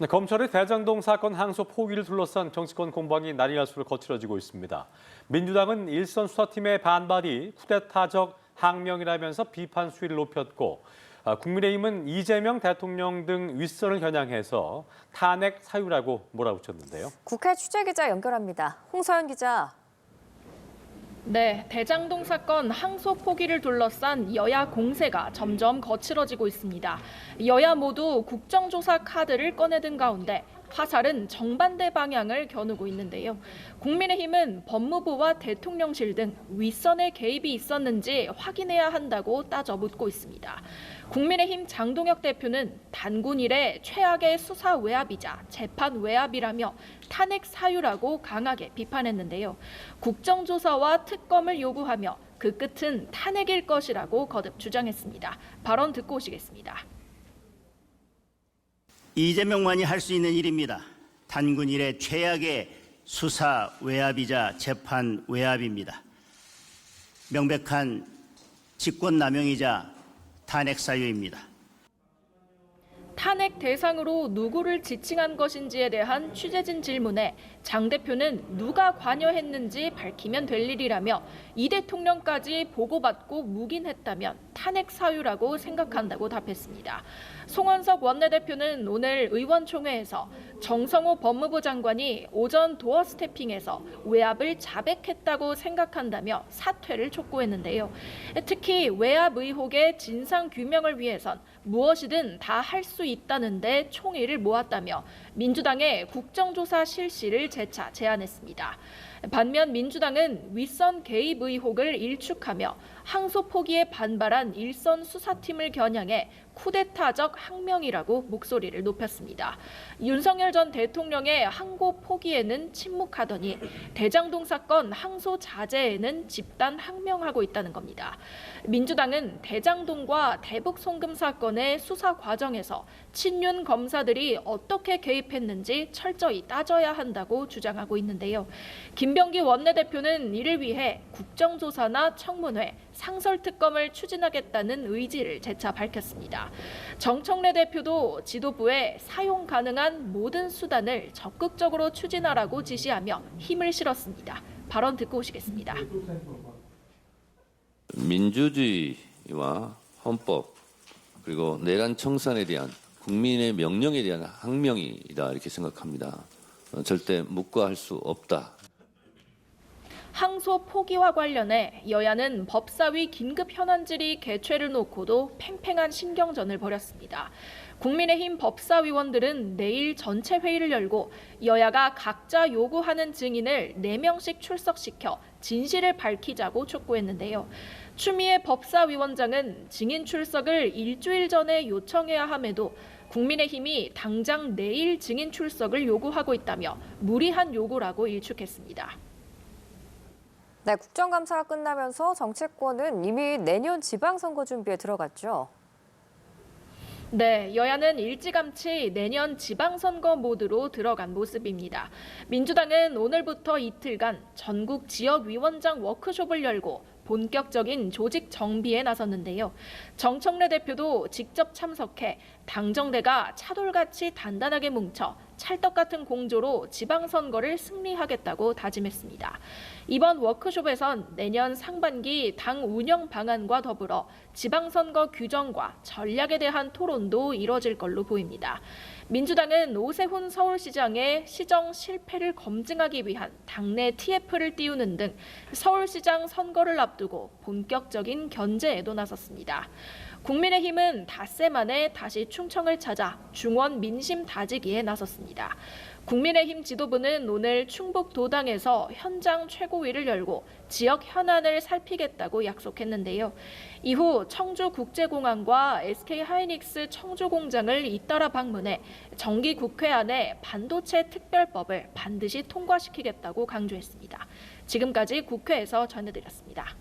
네, 검찰의 대장동 사건 항소 포기를 둘러싼 정치권 공방이 날이 갈수록 거칠어지고 있습니다. 민주당은 일선 수사팀의 반발이 쿠데타적 항명이라면서 비판 수위를 높였고, 국민의힘은 이재명 대통령 등 윗선을 겨냥해서 탄핵 사유라고 몰아붙였는데요. 국회 취재기자 연결합니다. 홍서연 기자. 네, 대장동 사건 항소 포기를 둘러싼 여야 공세가 점점 거칠어지고 있습니다. 여야 모두 국정조사 카드를 꺼내든 가운데 화살은 정반대 방향을 겨누고 있는데요. 국민의힘은 법무부와 대통령실 등 윗선의 개입이 있었는지 확인해야 한다고 따져 묻고 있습니다. 국민의힘 장동혁 대표는 단군 이래 최악의 수사 외압이자 재판 외압이라며 탄핵 사유라고 강하게 비판했는데요. 국정조사와 특검을 요구하며 그 끝은 탄핵일 것이라고 거듭 주장했습니다. 발언 듣고 오시겠습니다. 이재명만이 할 수 있는 일입니다. 단군 이래 최악의 수사 외압이자 재판 외압입니다. 명백한 직권남용이자 탄핵 사유입니다. 탄핵 대상으로 누구를 지칭한 것인지에 대한 취재진 질문에 장 대표는 누가 관여했는지 밝히면 될 일이라며 이 대통령까지 보고받고 묵인했다면 탄핵 사유라고 생각한다고 답했습니다. 송원석 원내대표는 오늘 의원총회에서 정성호 법무부 장관이 오전 도어 스태핑에서 외압을 자백했다고 생각한다며 사퇴를 촉구했는데요. 특히 외압 의혹의 진상 규명을 위해선 무엇이든 다 할 수 있다는데 총의를 모았다며 민주당의 국정조사 실시를 재차 제안했습니다. 반면 민주당은 윗선 개입 의혹을 일축하며 항소 포기에 반발한 일선 수사팀을 겨냥해 쿠데타적 항명이라고 목소리를 높였습니다. 윤석열 전 대통령의 항고 포기에는 침묵하더니 대장동 사건 항소 자제에는 집단 항명하고 있다는 겁니다. 민주당은 대장동과 대북 송금 사건의 수사 과정에서 친윤 검사들이 어떻게 개입했는지 철저히 따져야 한다고 주장하고 있는데요. 김병기 원내대표는 이를 위해 국정조사나 청문회, 상설특검을 추진하겠다는 의지를 재차 밝혔습니다. 정청래 대표도 지도부에 사용 가능한 모든 수단을 적극적으로 추진하라고 지시하며 힘을 실었습니다. 발언 듣고 오시겠습니다. 민주주의와 헌법 그리고 내란 청산에 대한 국민의 명령에 대한 항명이다 이렇게 생각합니다. 절대 묵과할 수 없다. 항소 포기와 관련해 여야는 법사위 긴급 현안 질의 개최를 놓고도 팽팽한 신경전을 벌였습니다. 국민의힘 법사위원들은 내일 전체 회의를 열고 여야가 각자 요구하는 증인을 4명씩 출석시켜 진실을 밝히자고 촉구했는데요. 추미애 법사위원장은 증인 출석을 일주일 전에 요청해야 함에도 국민의힘이 당장 내일 증인 출석을 요구하고 있다며 무리한 요구라고 일축했습니다. 네, 국정감사가 끝나면서 정치권은 이미 내년 지방선거 준비에 들어갔죠. 네, 여야는 일찌감치 내년 지방선거 모드로 들어간 모습입니다. 민주당은 오늘부터 이틀간 전국 지역위원장 워크숍을 열고 본격적인 조직 정비에 나섰는데요. 정청래 대표도 직접 참석해 당정대가 차돌같이 단단하게 뭉쳐 찰떡 같은 공조로 지방선거를 승리하겠다고 다짐했습니다. 이번 워크숍에선 내년 상반기 당 운영 방안과 더불어 지방선거 규정과 전략에 대한 토론도 이뤄질 걸로 보입니다. 민주당은 오세훈 서울시장의 시정 실패를 검증하기 위한 당내 TF를 띄우는 등 서울시장 선거를 앞두고 본격적인 견제에도 나섰습니다. 국민의힘은 닷새 만에 다시 충청을 찾아 중원 민심 다지기에 나섰습니다. 국민의힘 지도부는 오늘 충북 도당에서 현장 최고위를 열고 지역 현안을 살피겠다고 약속했는데요. 이후 청주국제공항과 SK하이닉스 청주공장을 잇따라 방문해 정기국회안에 반도체 특별법을 반드시 통과시키겠다고 강조했습니다. 지금까지 국회에서 전해드렸습니다.